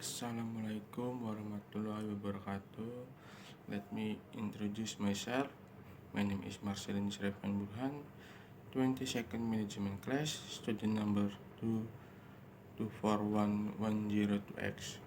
Assalamualaikum warahmatullahi wabarakatuh. Let me introduce myself. My name is Marcelin Srevan Burhan, 22nd Management Class, student number 2241102X.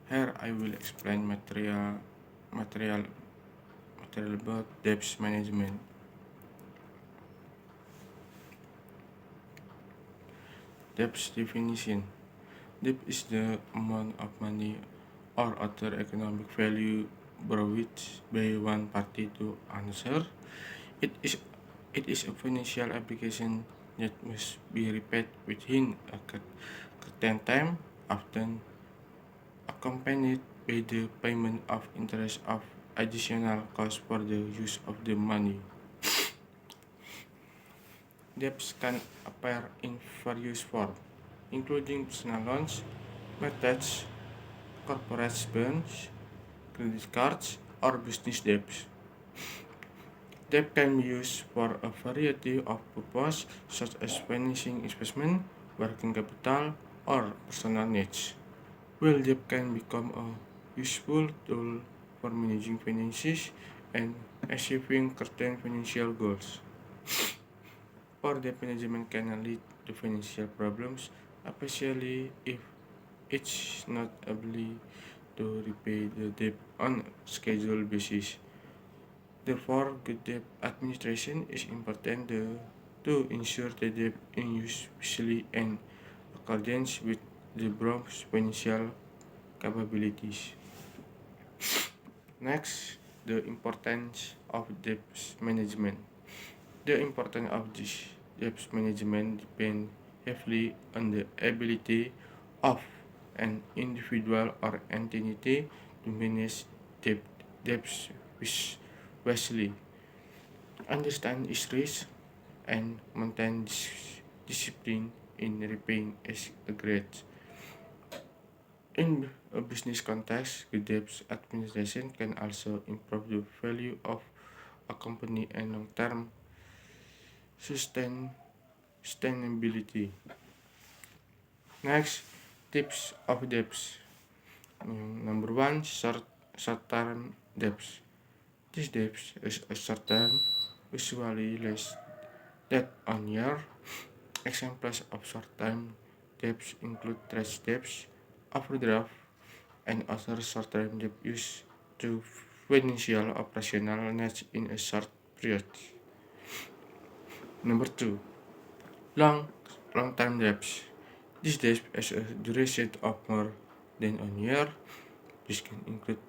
Here I will explain material about debt management. Debt definition. Debt is the amount of money or other economic value borrowed by one party to another. It is it is a financial application that must be repaid within a certain time, often accompanied by the payment of interest of additional cost for the use of the money. Debts can appear in various forms, including personal loans, mortgages, corporate bonds, credit cards, or business debts. Debt can be used for a variety of purposes, such as financing investment, working capital, or personal needs. While debt can become a useful tool for managing finances and achieving certain financial goals, poor debt management can lead to financial problems, especially if it's not able to repay the debt on a scheduled basis. Therefore, good debt administration is important to ensure the debt is used wisely and accordance with the bank's financial capabilities. Next, the importance of debt management. The importance of this debt management depends heavily on the ability of an individual or entity to manage debt, debts wisely, understand its risk, and maintain discipline in repaying as agreed. In a business context, good debt administration can also improve the value of a company and long-term sustainability. Next, tips of debts. Number one, short-term debts. This debt is a short-term, usually less than a year. Examples of short-term debts include trade debts, overdraft, and other short-term debt used to financial operational needs in a short period. Number two, long long-term debts. This debt has a duration of more than a year. This can include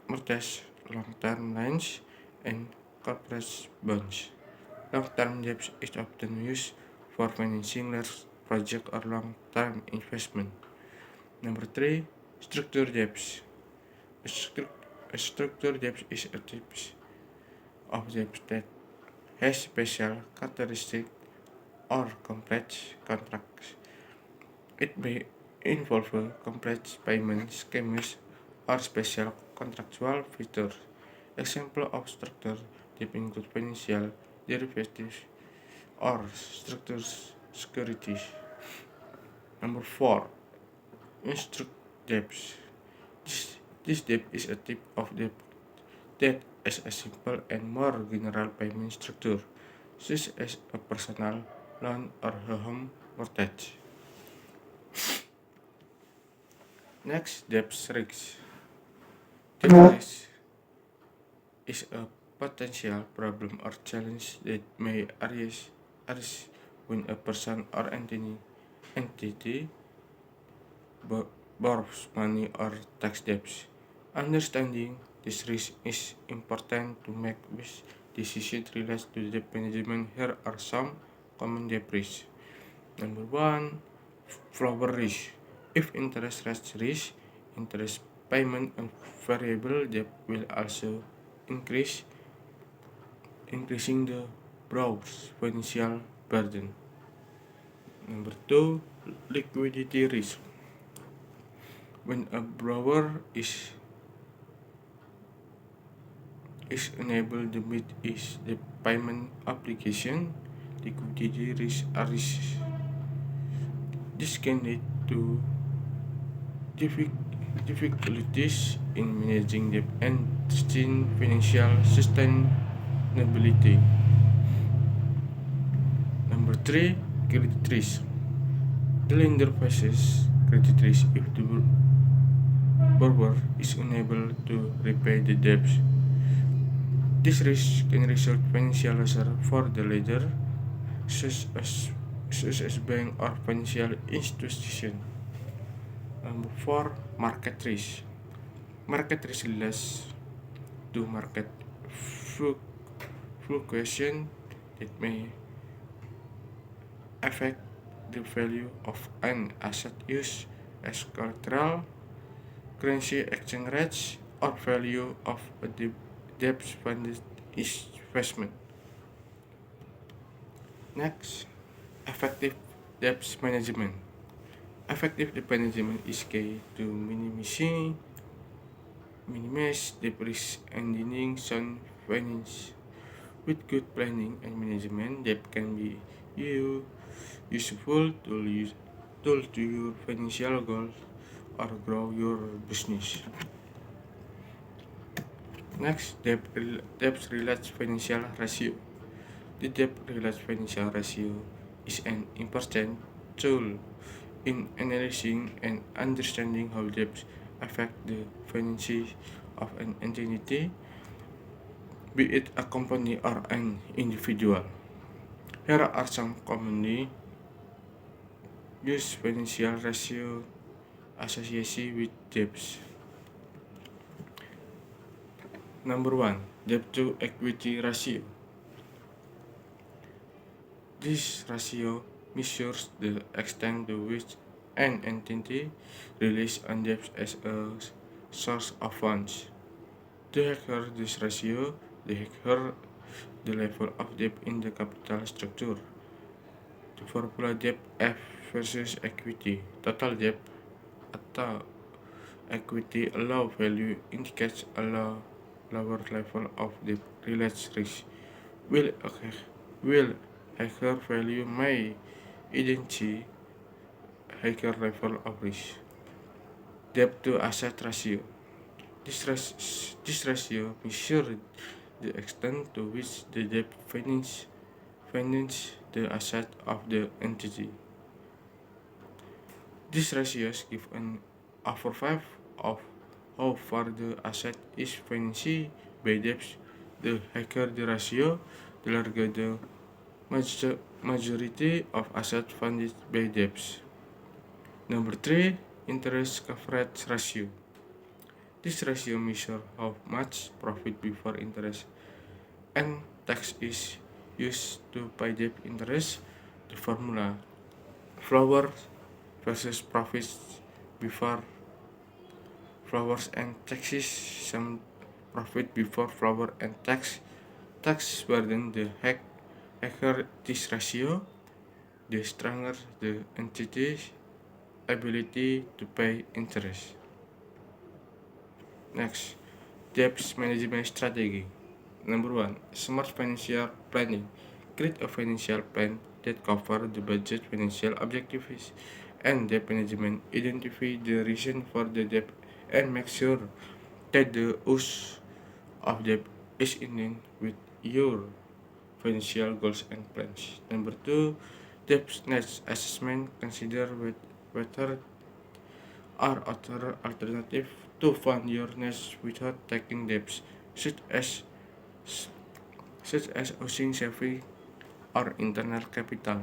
mortgage, long-term loans, and corporate bonds. Long-term debt is often used for financing large projects or long-term investment. Number three, structured debts. A structured debt is a type of debt that has special characteristics or complex contracts. It may involve complex payment schemes or special contractual features. Examples of structured debt include financial derivatives or structured securities. Number four, instruct debts. This debt is a type of debt that has a simple and more general payment structure, such as a personal loan or a home mortgage. Next, debt risk. Debt risk is a potential problem or challenge that may arise when a person or entity borrows money or takes debts. Understanding this risk is important to make best decisions related to debt management. Here are some common debt risks. Number one, floor risk. If interest rates rise, interest payment on variable debt will also increase, increasing the borrower's financial burden. Number two, liquidity risk. When a borrower is unable to meet the payment obligation, liquidity risk arises. This can lead to difficulties in managing debt and testing financial sustainability. Number 3, credit risk. The lender faces credit risk if the borrower is unable to repay the debt. This risk can result financial loss for the lender, such as bank or financial institution. Number 4, market risk. Market risk relates to market fluctuation that may affect the value of an asset used as collateral, currency exchange rates, or value of a debt funded investment. Next, effective debt management. Effective debt management is key to minimize debt risk and dealing sound finance. With good planning and management, debt can be useful tool to your financial goals or grow your business. Next, debt-related financial ratio. The debt-related financial ratio is an important tool in analyzing and understanding how debts affect the finances of an entity, be it a company or an individual. Here are some commonly used financial ratio associated with debts. Number 1, debt to equity ratio. This ratio measures the extent to which an entity relies on debt as a source of funds. The higher this ratio, the higher the level of debt in the capital structure. The formula debt F versus equity. Total debt atau equity allow value indicates a lower level of debt related risk. Will higher value may indicate higher level of risk. Debt to asset ratio. This ratio measures the extent to which the debt finance the asset of the entity. These ratios give an overview of how far the asset is financed by debt. The higher the ratio, the larger the majority of assets funded by debts. Number 3, interest coverage ratio. This ratio measures how much profit before interest and tax is used to pay debt interest. The formula flower versus profits before flowers and taxes. Some profit before flower and tax burden. The higher this ratio, the stronger the entity's ability to pay interest. Next, debt management strategy. Number 1, smart financial planning. Create a financial plan that covers the budget, financial objectives, and debt management. Identify the reason for the debt and make sure that the use of debt is in line with your financial goals and plans. Number 2, debt needs assessment. Consider whether are other alternatives to fund your needs without taking debts, such as housing, saving, or internal capital.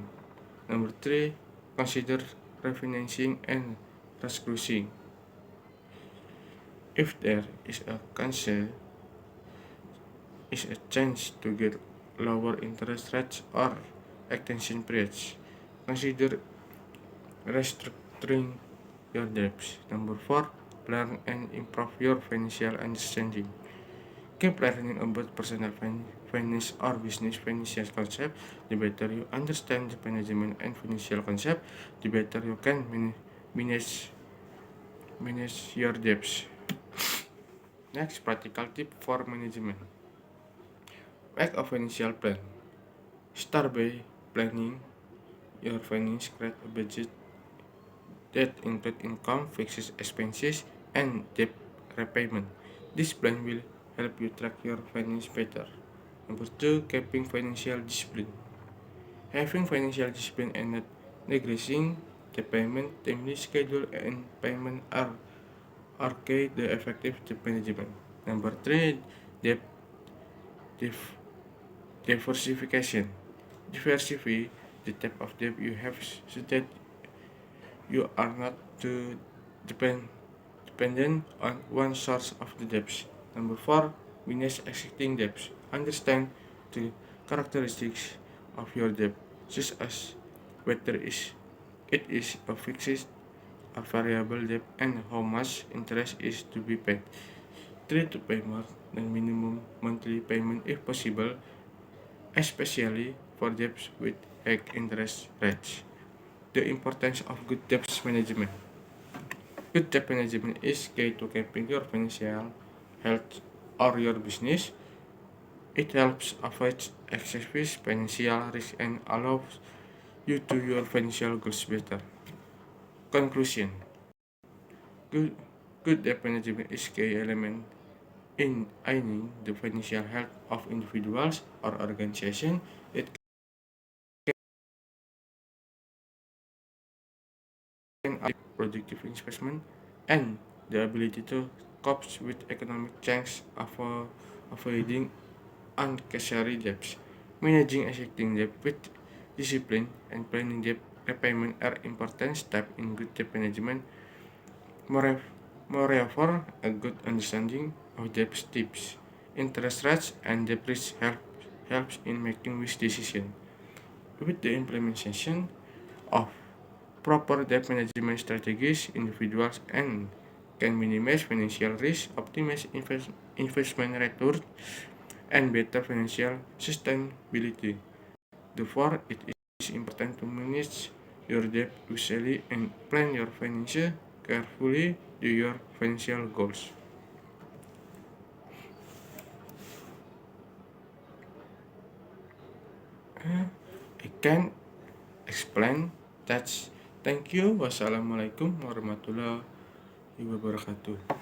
Number 3, consider refinancing and restructuring. If there is a chance to get lower interest rates or extension periods, consider restructuring your debts. Number 4, learn and improve your financial understanding. Keep learning about personal finance or business financial concepts. The better you understand the management and financial concept, the better you can manage your debts. Next, practical tip for management. Make a financial plan. Start by planning your finance. Create a budget that includes income, fixed expenses, and debt repayment. This plan will help you track your finance better. Number two, keeping financial discipline. Having financial discipline and not neglecting the payment, timely schedule and payment are key to effective debt management. Number three, debt div- diversification. Diversify the type of debt you have so that you are not too dependent on one source of the debts. Number four, manage existing debts. Understand the characteristics of your debt, such as whether it is a fixed or variable debt and how much interest is to be paid. Try to pay more than minimum monthly payment if possible, especially for debts with high interest rates. The importance of good debt management. Good debt management is key to keeping your financial health or your business. It helps avoid excessive financial risk and allows you to your financial goals better. Conclusion. Good, good debt management is key element in aiding the financial health of individuals or organizations. It can aid productive investment and the ability to cope with economic change, avoiding unnecessary debts. Managing existing debt with discipline and planning debt repayment are important steps in good debt management. Moreover, a good understanding of debt tips, interest rates, and debt risk helps in making wise decisions. With the implementation of proper debt management strategies, individuals and can minimize financial risk, optimize investment returns, and better financial sustainability. Therefore, it is important to manage your debt wisely and plan your finances carefully to your financial goals. I can explain that. Thank you. Wassalamualaikum warahmatullahi wabarakatuh.